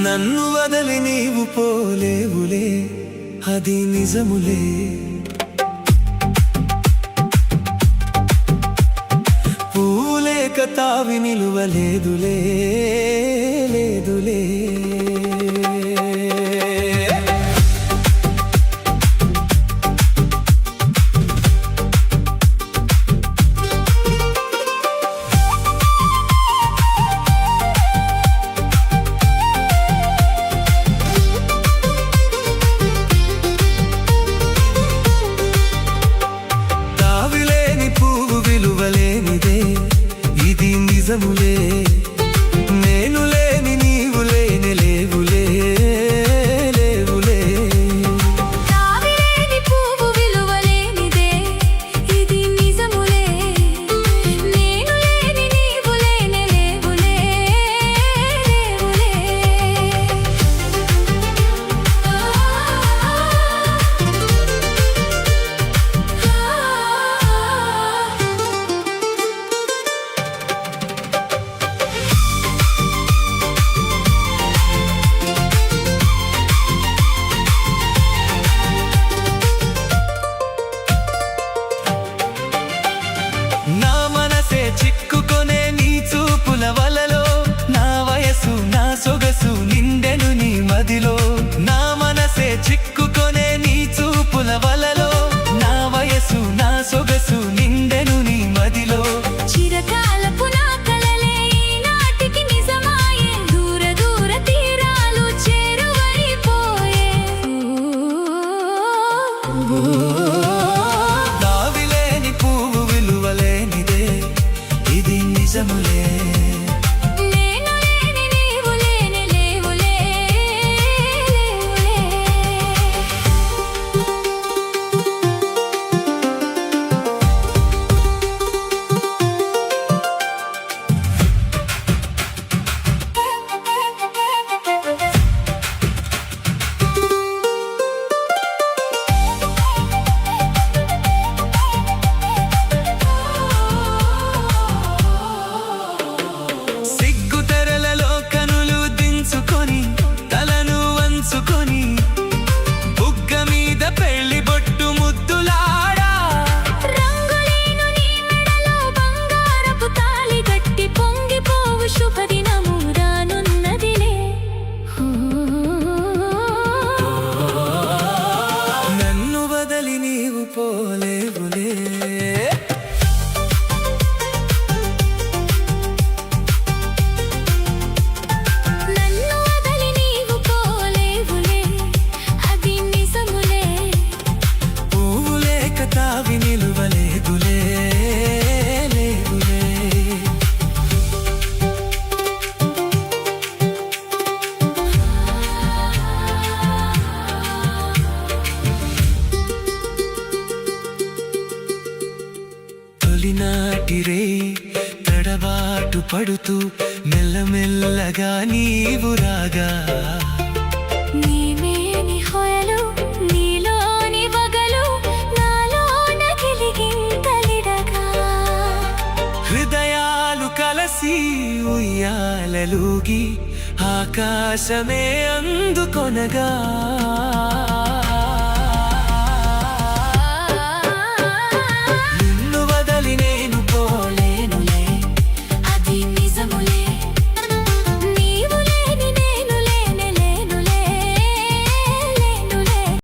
నన్ను వదలి నీవు పోలేవులే, అది నిజములే. పూలేక తావి నిలువలేదులే, లేదులే. నిజములే, నేను లేని నీవు లేని లేవులే, లేవులే. తావిలేని పువ్వు విలువలేనిదే, ఇది నిజములే. నేను లేని నీవు లేని లేవులే, లేవులే. నా మనసే చిక్కుకొనే నీ చూపుల వలలో, నా వయసు నా సొగసు నిండెను నీ మదిలో. నా మనసే చిక్కుకొనే నీ చూపుల వలలో, నా వయసు నా సొగసు నిండెను నీ మదిలో. చిరకాలపు నా కలలే ఈనాటికి నిజమాయే, దూర దూర తీరాలు చేరువైపోయే. తావిలేని పువ్వు విలువలేనిదే, ఇది నిజములే. నేను లేని నీవు లేని లేవులే, లేవులే. సిగ్గు తెరలలో కనులు దించుకొని, తలను వంచుకొని, బుగ్గ మీద పెళ్లి బొట్టు ముద్దులాడా. రంగులేను నీ మెడలో బంగారపు తాళి గట్టి పొంగిపోవు శుభదినము రానున్నదిలే. నన్ను వదలి నీవు పోలేవులే. నన్ను వదలి నీవు పోలేవులే, అది నిజములే. పువ్వులేక తావి నిలువలేదులే, లేదులే. తొలినాటి రేయి తడబాటు పడుతూ మెల్లమెల్లగా నీవు రాగా, నీమేని హొయలు నీలోని వగలు నాలోన గిలిగింతలిడగా. హృదయాలు కలసి ఉయ్యాలలూగి ఆకాశమే అందుకొనగా.